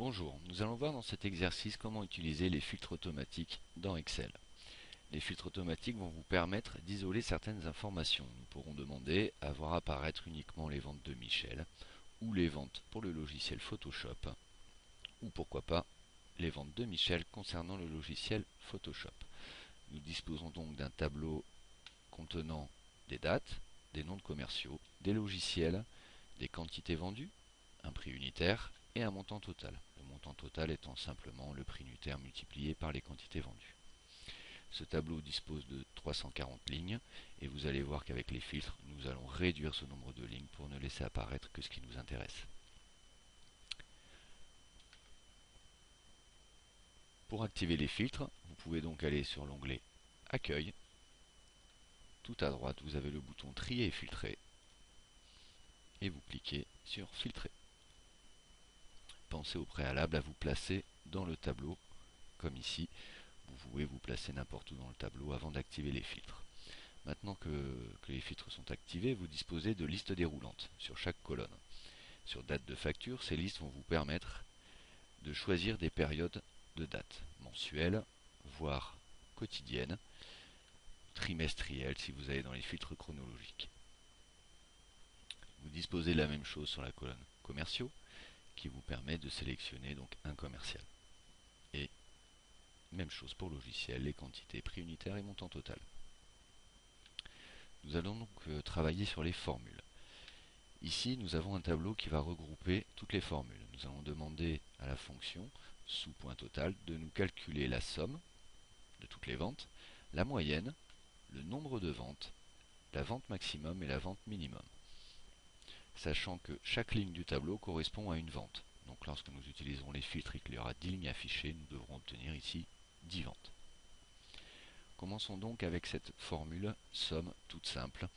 Bonjour, nous allons voir dans cet exercice comment utiliser les filtres automatiques dans Excel. Les filtres automatiques vont vous permettre d'isoler certaines informations. Nous pourrons demander à voir apparaître uniquement les ventes de Michel, ou les ventes pour le logiciel Photoshop, ou pourquoi pas les ventes de Michel concernant le logiciel Photoshop. Nous disposons donc d'un tableau contenant des dates, des noms de commerciaux, des logiciels, des quantités vendues, un prix unitaire et un montant total. Le montant total étant simplement le prix unitaire multiplié par les quantités vendues. Ce tableau dispose de 340 lignes et vous allez voir qu'avec les filtres, nous allons réduire ce nombre de lignes pour ne laisser apparaître que ce qui nous intéresse. Pour activer les filtres, vous pouvez donc aller sur l'onglet Accueil. Tout à droite, vous avez le bouton Trier et filtrer et vous cliquez sur Filtrer. Pensez au préalable à vous placer dans le tableau, comme ici. Vous pouvez vous placer n'importe où dans le tableau avant d'activer les filtres. Maintenant que les filtres sont activés, vous disposez de listes déroulantes sur chaque colonne. Sur date de facture, ces listes vont vous permettre de choisir des périodes de date, mensuelles, voire quotidiennes, trimestrielles si vous allez dans les filtres chronologiques. Vous disposez de la même chose sur la colonne commerciaux, qui vous permet de sélectionner donc un commercial. Et même chose pour logiciel, les quantités, prix unitaire et montant total. Nous allons donc travailler sur les formules. Ici, nous avons un tableau qui va regrouper toutes les formules. Nous allons demander à la fonction sous point total de nous calculer la somme de toutes les ventes, la moyenne, le nombre de ventes, la vente maximum et la vente minimum. Sachant que chaque ligne du tableau correspond à une vente. Donc lorsque nous utiliserons les filtres et qu'il y aura 10 lignes affichées, nous devrons obtenir ici 10 ventes. Commençons donc avec cette formule somme toute simple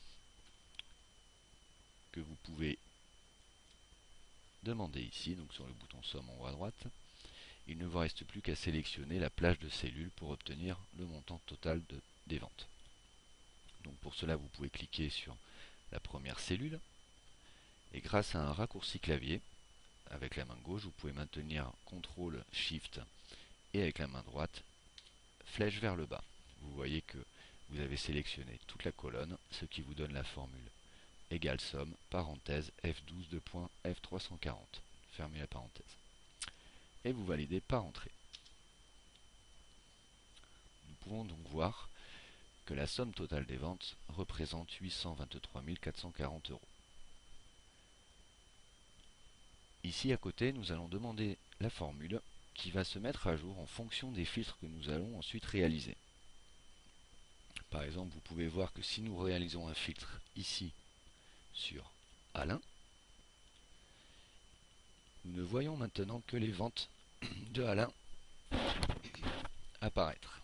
que vous pouvez demander ici, donc sur le bouton somme en haut à droite. Il ne vous reste plus qu'à sélectionner la plage de cellules pour obtenir le montant total des ventes. Donc pour cela, vous pouvez cliquer sur la première cellule et grâce à un raccourci clavier, avec la main gauche, vous pouvez maintenir CTRL SHIFT et avec la main droite, flèche vers le bas. Vous voyez que vous avez sélectionné toute la colonne, ce qui vous donne la formule égale somme, parenthèse, F12 de point F340. Fermez la parenthèse. Et vous validez par entrée. Nous pouvons donc voir que la somme totale des ventes représente 823 440 euros. Ici à côté, nous allons demander la formule qui va se mettre à jour en fonction des filtres que nous allons ensuite réaliser. Par exemple, vous pouvez voir que si nous réalisons un filtre ici sur Alain, nous ne voyons maintenant que les ventes de Alain apparaître.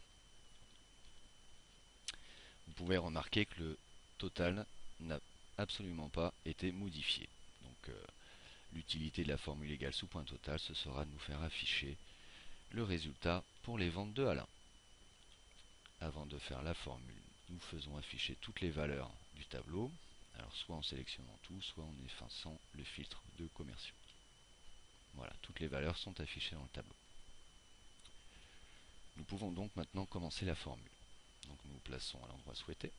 Vous pouvez remarquer que le total n'a absolument pas été modifié. Donc l'utilité de la formule égale sous point total, ce sera de nous faire afficher le résultat pour les ventes de Alain. Avant de faire la formule, nous faisons afficher toutes les valeurs du tableau, alors soit en sélectionnant tout, soit en effaçant le filtre de commerciaux. Voilà, toutes les valeurs sont affichées dans le tableau. Nous pouvons donc maintenant commencer la formule. Donc nous nous plaçons à l'endroit souhaité.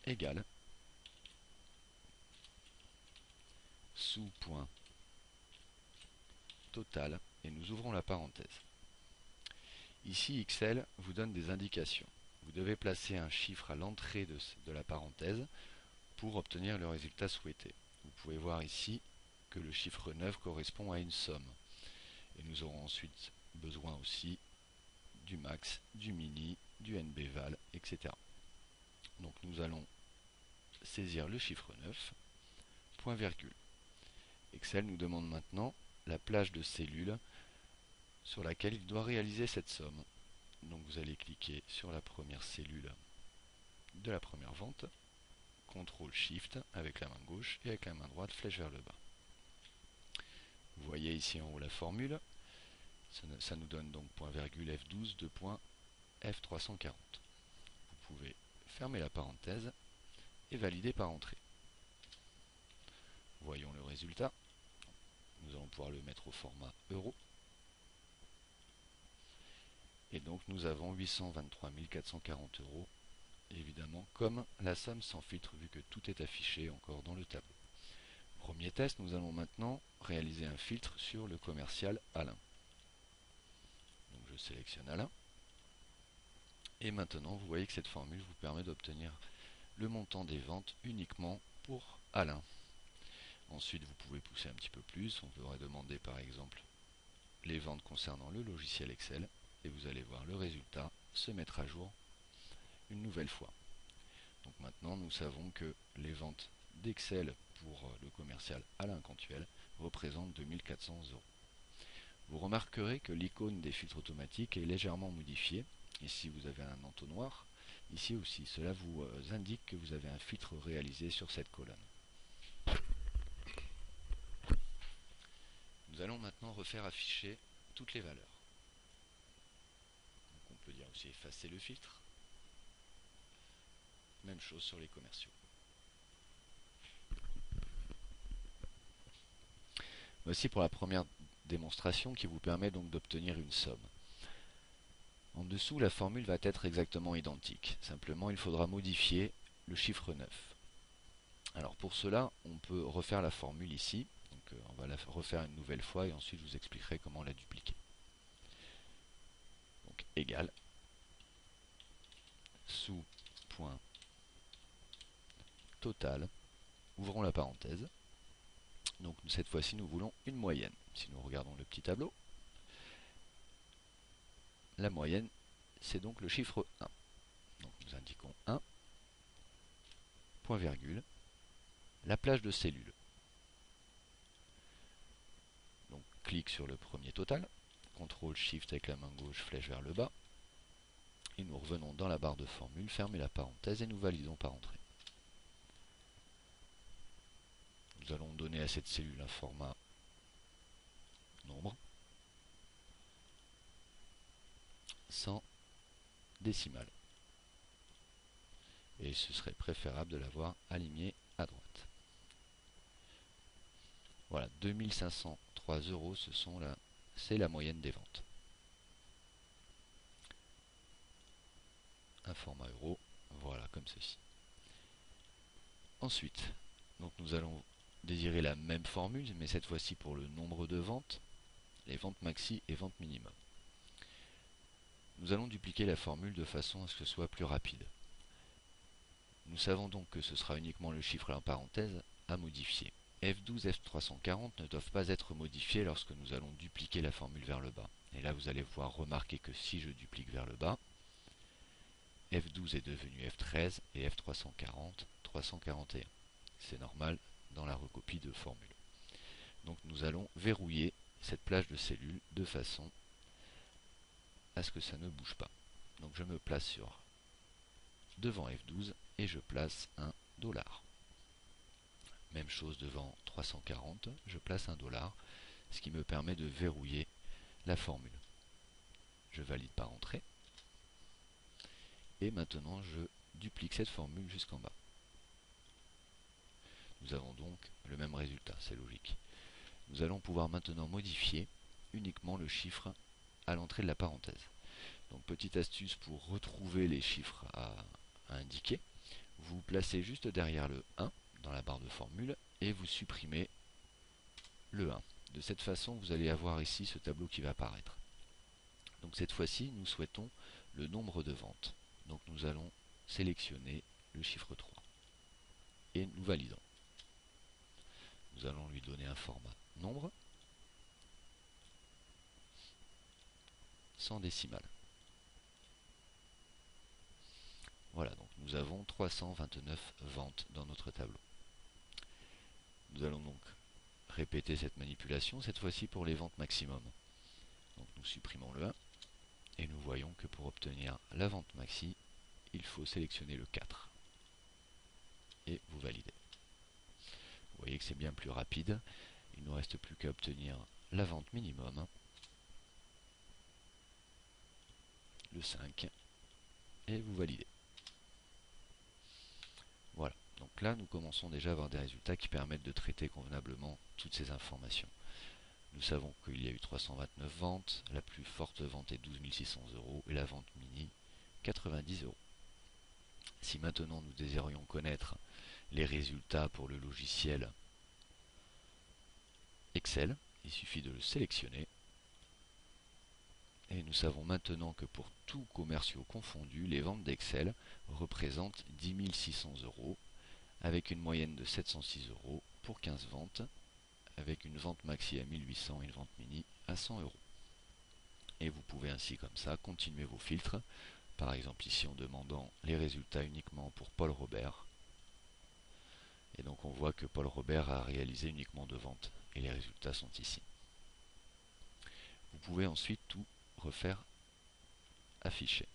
Égal sous point total et nous ouvrons la parenthèse. Ici Excel vous donne des indications. Vous devez placer un chiffre à l'entrée de la parenthèse pour obtenir le résultat souhaité. Vous pouvez voir ici que le chiffre 9 correspond à une somme. Et nous aurons ensuite besoin aussi du max, du mini, du NBval, etc. Donc nous allons saisir le chiffre 9, point virgule. Excel nous demande maintenant la plage de cellules sur laquelle il doit réaliser cette somme. Donc vous allez cliquer sur la première cellule de la première vente, CTRL SHIFT avec la main gauche et avec la main droite flèche vers le bas. Vous voyez ici en haut la formule, ça nous donne donc point virgule F12 de point F340. Vous pouvez fermer la parenthèse et valider par entrée. Voyons le résultat. nous allons pouvoir le mettre au format euro. Et donc nous avons 823 440 euros, évidemment comme la somme sans filtre vu que tout est affiché encore dans le tableau. Premier test, nous allons maintenant réaliser un filtre sur le commercial Alain. Donc je sélectionne Alain. Et maintenant vous voyez que cette formule vous permet d'obtenir le montant des ventes uniquement pour Alain. Ensuite vous pouvez pousser un petit peu plus, on pourrait demander par exemple les ventes concernant le logiciel Excel et vous allez voir le résultat se mettre à jour une nouvelle fois. Donc maintenant nous savons que les ventes d'Excel pour le commercial Alain Cantuel représentent 2400 euros. Vous remarquerez que l'icône des filtres automatiques est légèrement modifiée. Ici vous avez un entonnoir, ici aussi. Cela vous indique que vous avez un filtre réalisé sur cette colonne. Nous allons maintenant refaire afficher toutes les valeurs. Donc on peut dire aussi effacer le filtre. Même chose sur les commerciaux. Voici pour la première démonstration qui vous permet donc d'obtenir une somme. En dessous, la formule va être exactement identique. Simplement, il faudra modifier le chiffre 9. Alors pour cela, on peut refaire la formule ici. Donc on va la refaire une nouvelle fois et ensuite je vous expliquerai comment la dupliquer. Donc égal sous point total, ouvrons la parenthèse. Donc cette fois-ci, nous voulons une moyenne. Si nous regardons le petit tableau, la moyenne, c'est donc le chiffre 1. Donc nous indiquons 1, point virgule, la plage de cellules. Donc clique sur le premier total, CTRL SHIFT avec la main gauche, flèche vers le bas, et nous revenons dans la barre de formule, fermez la parenthèse et nous validons par entrée. Nous allons donner à cette cellule un format nombre, sans décimale. Et ce serait préférable de l'avoir aligné à droite. Voilà, 2503 euros, c'est la moyenne des ventes. Un format euro, voilà, comme ceci. Ensuite, donc nous allons désirer la même formule, mais cette fois-ci pour le nombre de ventes, les ventes maxi et ventes minimum. Nous allons dupliquer la formule de façon à ce que ce soit plus rapide. Nous savons donc que ce sera uniquement le chiffre en parenthèse à modifier. F12 et F340 ne doivent pas être modifiés lorsque nous allons dupliquer la formule vers le bas. Et là vous allez pouvoir remarquer que si je duplique vers le bas, F12 est devenu F13 et F340 341. C'est normal dans la recopie de formule. Donc nous allons verrouiller cette plage de cellules de façon à ce que ça ne bouge pas. Donc je me place devant F12 et je place un $. Même chose devant 340, je place un $, ce qui me permet de verrouiller la formule. Je valide par entrée. Et maintenant je duplique cette formule jusqu'en bas. Nous avons donc le même résultat, c'est logique. Nous allons pouvoir maintenant modifier uniquement le chiffre à l'entrée de la parenthèse. Donc petite astuce pour retrouver les chiffres à indiquer, vous placez juste derrière le 1 dans la barre de formule et vous supprimez le 1. De cette façon, vous allez avoir ici ce tableau qui va apparaître. Donc cette fois-ci, nous souhaitons le nombre de ventes. Donc nous allons sélectionner le chiffre 3 et nous validons. Nous allons lui donner un format nombre sans décimale. Voilà, donc nous avons 329 ventes dans notre tableau. Nous allons donc répéter cette manipulation, cette fois-ci pour les ventes maximum. Donc nous supprimons le 1 et nous voyons que pour obtenir la vente maxi, il faut sélectionner le 4. Et vous validez. Vous voyez que c'est bien plus rapide. Il ne nous reste plus qu'à obtenir la vente minimum, le 5, et vous validez. Voilà, donc Donc là, nous commençons déjà à avoir des résultats qui permettent de traiter convenablement toutes ces informations. Nous savons qu'il y a eu 329 ventes, la plus forte vente est 12 600 € et la vente mini 90 €. Si maintenant nous désirions connaître les résultats pour le logiciel Excel, il suffit de le sélectionner. Et nous savons maintenant que pour tous commerciaux confondus, les ventes d'Excel représentent 10 600 € avec une moyenne de 706 € pour 15 ventes, avec une vente maxi à 1800 et une vente mini à 100 €. Et vous pouvez ainsi comme ça continuer vos filtres, par exemple ici en demandant les résultats uniquement pour Paul Robert. Et donc on voit que Paul Robert a réalisé uniquement 2 ventes, et les résultats sont ici. Vous pouvez ensuite tout refaire afficher.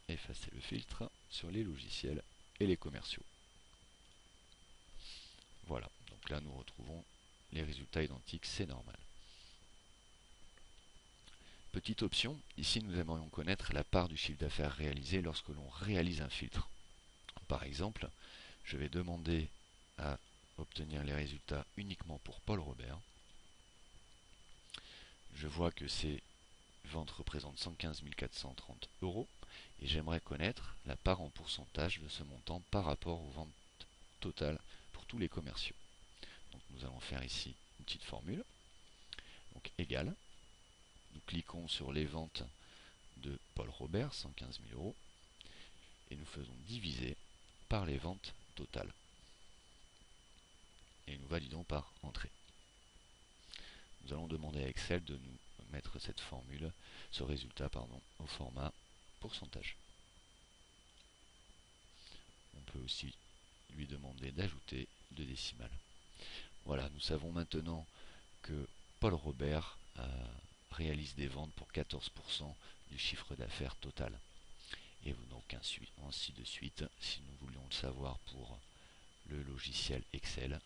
Effacer le filtre sur les logiciels et les commerciaux. Voilà, donc là nous retrouvons les résultats identiques, c'est normal. Petite option, ici nous aimerions connaître la part du chiffre d'affaires réalisé lorsque l'on réalise un filtre. Par exemple, je vais demander à obtenir les résultats uniquement pour Paul Robert. Je vois que ces ventes représentent 115 430 € et j'aimerais connaître la part en pourcentage de ce montant par rapport aux ventes totales pour tous les commerciaux. Donc nous allons faire ici une petite formule. Donc égal. Nous cliquons sur les ventes de Paul Robert, 115 000 €, et nous faisons diviser par les ventes totales. Et nous validons par entrée. Nous allons demander à Excel de nous mettre cette formule, ce résultat, au format pourcentage. On peut aussi lui demander d'ajouter 2 décimales. Voilà, nous savons maintenant que Paul Robert réalise des ventes pour 14% du chiffre d'affaires total. Et donc ainsi de suite, si nous voulions le savoir pour le logiciel Excel.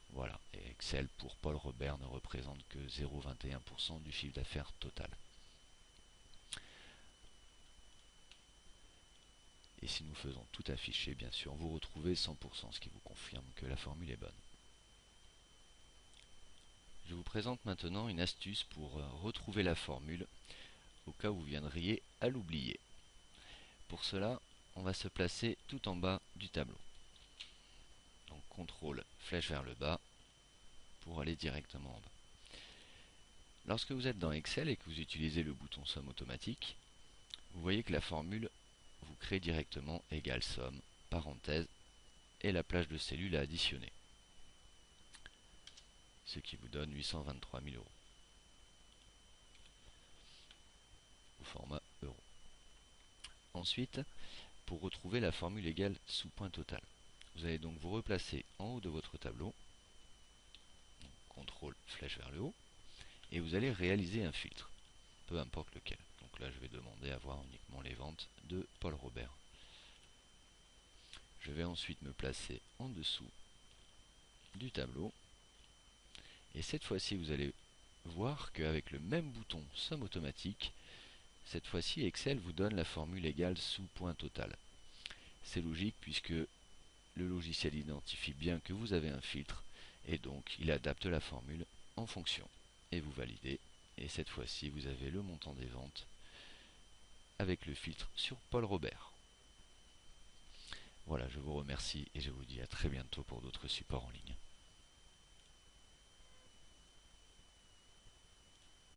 Voilà, et Excel pour Paul Robert ne représente que 0,21% du chiffre d'affaires total. Et si nous faisons tout afficher, bien sûr, vous retrouvez 100%, ce qui vous confirme que la formule est bonne. Je vous présente maintenant une astuce pour retrouver la formule au cas où vous viendriez à l'oublier. Pour cela, on va se placer tout en bas du tableau. Donc CTRL flèche vers le bas pour aller directement en bas. Lorsque vous êtes dans Excel et que vous utilisez le bouton somme automatique, vous voyez que la formule vous crée directement égale somme, parenthèse, et la plage de cellules à additionner. Ce qui vous donne 823 000 € au format euro. Ensuite, pour retrouver la formule égale sous point total, vous allez donc vous replacer en haut de votre tableau, CTRL flèche vers le haut, et vous allez réaliser un filtre, peu importe lequel. Donc là je vais demander à voir uniquement les ventes de Paul Robert. Je vais ensuite me placer en dessous du tableau, et cette fois-ci vous allez voir qu'avec le même bouton somme automatique, cette fois-ci Excel vous donne la formule égale sous point total. C'est logique puisque le logiciel identifie bien que vous avez un filtre et donc il adapte la formule en fonction. Et vous validez, et cette fois-ci vous avez le montant des ventes avec le filtre sur Paul Robert. Voilà, je vous remercie et je vous dis à très bientôt pour d'autres supports en ligne.